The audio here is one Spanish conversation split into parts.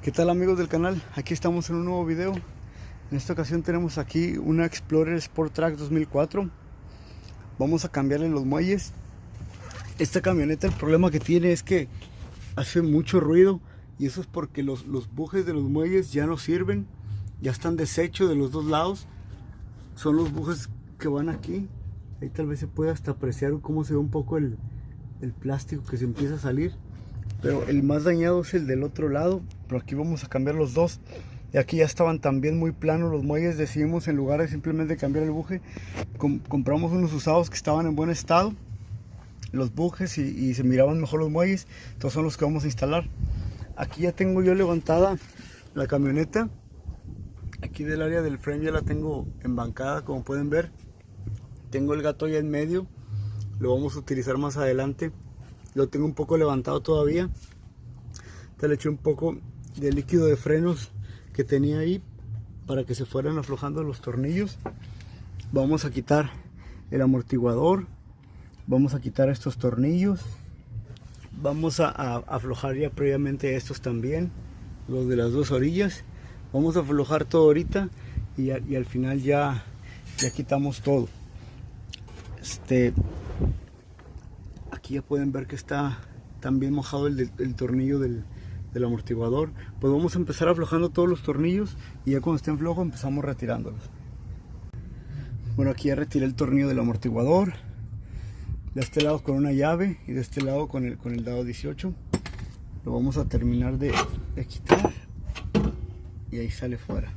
¿Qué tal amigos del canal? Aquí estamos en un nuevo video. En esta ocasión tenemos aquí una Explorer Sport Track 2004. Vamos a cambiarle los muelles. Esta camioneta, el problema que tiene es que hace mucho ruido, y eso es porque los bujes de los muelles ya no sirven, ya están deshechos de los dos lados. Son los bujes que van aquí. Ahí tal vez se puede hasta apreciar cómo se ve un poco el plástico que se empieza a salir. Pero el más dañado es el del otro lado, pero aquí vamos a cambiar los dos. Y aquí ya estaban también muy planos los muelles. Decidimos, en lugar de simplemente cambiar el buje, compramos unos usados que estaban en buen estado, los bujes, y se miraban mejor los muelles. Entonces son los que vamos a instalar. Aquí ya tengo yo levantada la camioneta. Aquí del área del frame ya la tengo embancada, como pueden ver. Tengo el gato ya en medio, lo vamos a utilizar más adelante. Lo tengo un poco levantado todavía. Te le eché un poco de líquido de frenos que tenía ahí para que se fueran aflojando los tornillos. Vamos a quitar el amortiguador, vamos a quitar estos tornillos, vamos a aflojar ya previamente estos también, los de las dos orillas. Vamos a aflojar todo ahorita y al final ya quitamos todo. Aquí ya pueden ver que está también mojado el tornillo del amortiguador. Pues vamos a empezar aflojando todos los tornillos, y ya cuando estén flojos empezamos retirándolos. Bueno, aquí ya retiré el tornillo del amortiguador, de este lado con una llave y de este lado con el dado 18. Lo vamos a terminar de quitar, y ahí sale fuera.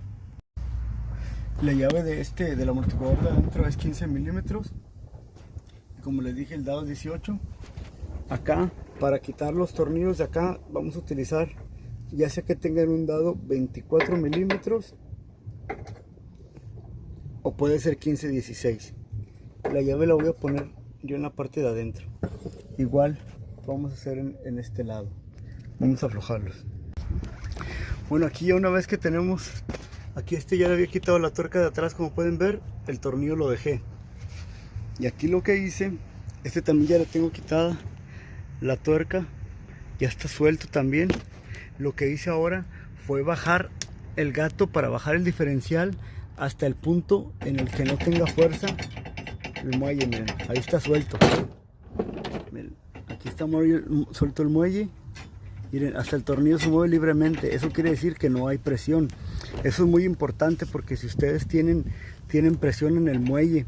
La llave del amortiguador de adentro es 15 milímetros. Como les dije, el dado 18. Acá, para quitar los tornillos de acá, vamos a utilizar, ya sea que tengan un dado 24 milímetros o puede ser 15-16. La llave la voy a poner yo en la parte de adentro. Igual vamos a hacer en este lado. Vamos a aflojarlos. Bueno, aquí ya una vez que tenemos, aquí ya le había quitado la tuerca de atrás, como pueden ver, el tornillo lo dejé. Y aquí lo que hice, también ya le tengo quitada la tuerca, ya está suelto también. Lo que hice ahora fue bajar el gato para bajar el diferencial hasta el punto en el que no tenga fuerza el muelle. Miren, ahí está suelto. Miren, aquí está suelto el muelle. Miren, hasta el tornillo se mueve libremente. Eso quiere decir que no hay presión. Eso es muy importante, porque si ustedes tienen presión en el muelle,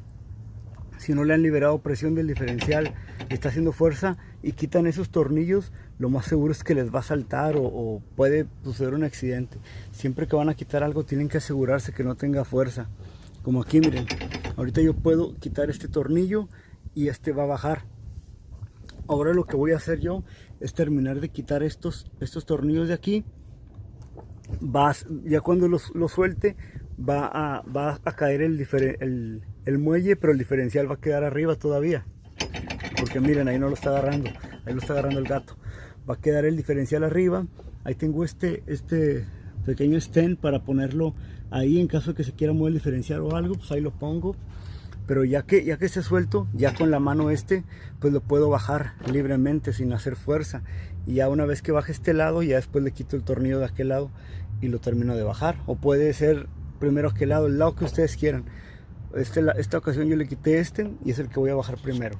si no le han liberado presión del diferencial y está haciendo fuerza y quitan esos tornillos, lo más seguro es que les va a saltar o puede suceder un accidente. Siempre que van a quitar algo tienen que asegurarse que no tenga fuerza. Como aquí, miren, ahorita yo puedo quitar este tornillo y va a bajar. Ahora lo que voy a hacer yo es terminar de quitar estos tornillos de aquí. Ya cuando los suelte va a caer el muelle, pero el diferencial va a quedar arriba todavía, porque miren, ahí no lo está agarrando, ahí lo está agarrando el gato. Va a quedar el diferencial arriba. Ahí tengo este pequeño stand para ponerlo ahí en caso de que se quiera mover el diferencial o algo, pues ahí lo pongo. Pero ya que esté suelto, ya con la mano pues lo puedo bajar libremente sin hacer fuerza. Y ya una vez que baje este lado, ya después le quito el tornillo de aquel lado y lo termino de bajar. O puede ser primero aquel lado, el lado que ustedes quieran. Esta ocasión yo le quité y es el que voy a bajar primero.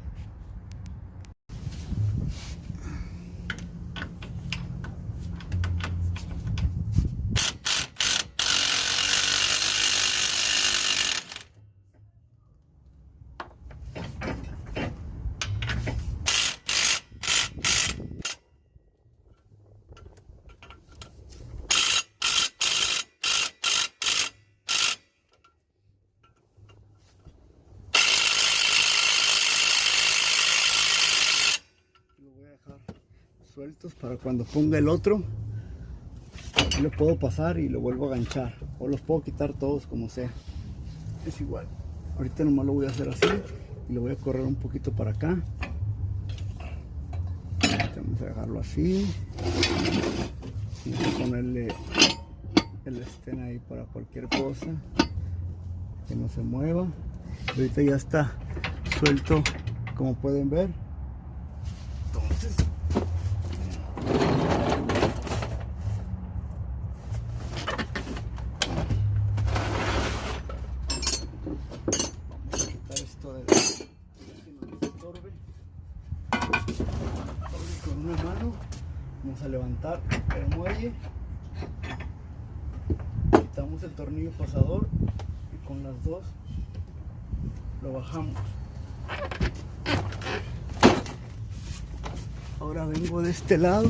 Sueltos para cuando ponga el otro, lo puedo pasar y lo vuelvo a ganchar, o los puedo quitar todos, como sea, es igual. Ahorita nomás lo voy a hacer así y lo voy a correr un poquito para acá. Vamos a dejarlo así y voy a ponerle el estén ahí para cualquier cosa que no se mueva. Ahorita ya está suelto, como pueden ver. Entonces Vamos a levantar el muelle, quitamos el tornillo pasador y con las dos lo bajamos. Ahora vengo de este lado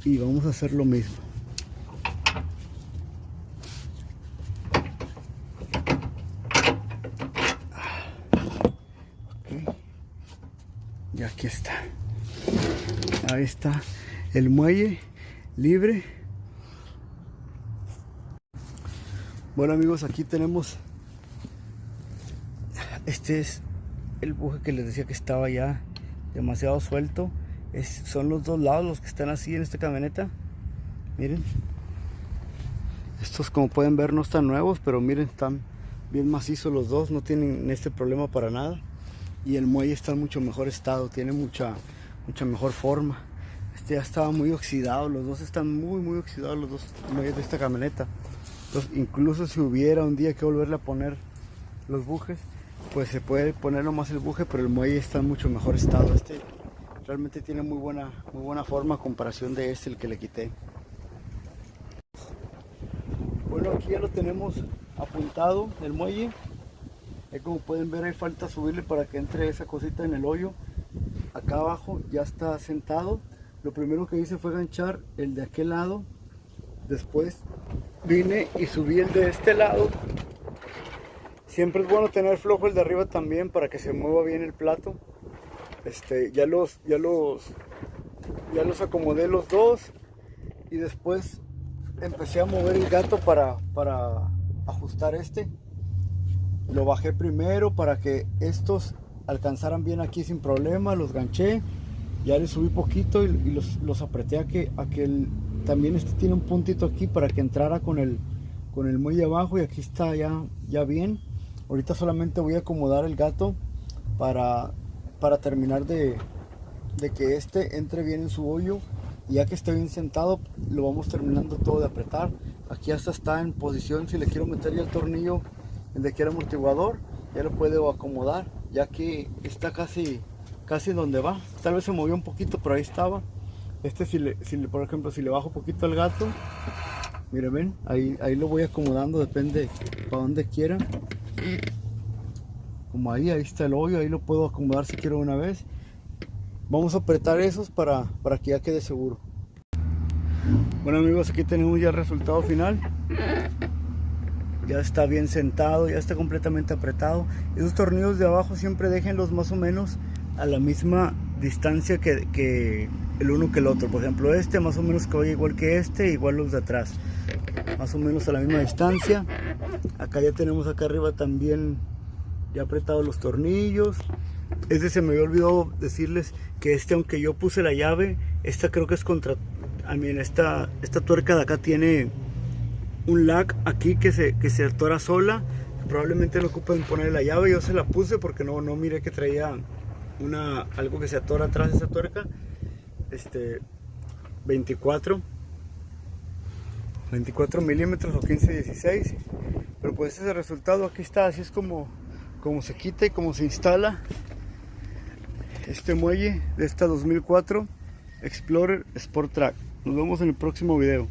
y vamos a hacer lo mismo. Okay. Y aquí está. Ahí está el muelle libre. Bueno amigos, aquí tenemos, este es el buje que les decía que estaba ya demasiado suelto. Son los dos lados los que están así en esta camioneta. Miren, estos como pueden ver no están nuevos, pero miren, están bien macizos los dos, no tienen este problema para nada. Y el muelle está en mucho mejor estado, tiene mucha mejor forma. Este ya estaba muy oxidado, los dos están muy oxidados, los dos muelles de esta camioneta. Entonces, incluso si hubiera un día que volverle a poner los bujes, pues se puede poner nomás el buje, pero el muelle está en mucho mejor estado. Este realmente tiene muy buena forma a comparación de este, el que le quité. Bueno, aquí ya lo tenemos apuntado el muelle. Como pueden ver, hay falta subirle para que entre esa cosita en el hoyo. Acá abajo ya está sentado. Lo primero que hice fue ganchar el de aquel lado. Después vine y subí el de este lado. Siempre es bueno tener flojo el de arriba también para que se mueva bien el plato. Ya los acomodé los dos y después empecé a mover el gato para ajustar este. Lo bajé primero para que estos alcanzaran bien aquí sin problema, los ganché, ya les subí poquito y los apreté a que también este tiene un puntito aquí para que entrara con el muelle abajo, y aquí está ya bien. Ahorita solamente voy a acomodar el gato para terminar de que este entre bien en su hoyo, y ya que esté bien sentado lo vamos terminando todo de apretar. Aquí hasta está en posición, si le quiero meter ya el tornillo el de aquí el amortiguador, ya lo puedo acomodar, ya que está casi donde va. Tal vez se movió un poquito, pero ahí estaba. Por ejemplo, si le bajo un poquito al gato, miren, ven, ahí lo voy acomodando, depende para donde quiera. Como ahí está el hoyo, ahí lo puedo acomodar si quiero una vez. Vamos a apretar esos para que ya quede seguro. Bueno amigos, aquí tenemos ya el resultado final. Ya está bien sentado, ya está completamente apretado. Esos tornillos de abajo siempre déjenlos más o menos a la misma distancia que el uno que el otro. Por ejemplo, este más o menos que vaya igual que este, igual los de atrás, más o menos a la misma distancia. Acá ya tenemos acá arriba también ya apretados los tornillos. Se me había olvidado decirles que aunque yo puse la llave, esta creo que es contra, esta tuerca de acá tiene un lag aquí que se atora sola. Probablemente no ocupen poner la llave, yo se la puse porque no miré que traía algo que se atora atrás de esa tuerca. 24 milímetros o 15-16, pero pues ese es el resultado. Aquí está, así es como se quita y como se instala este muelle de esta 2004 Explorer Sport Track. Nos vemos en el próximo video.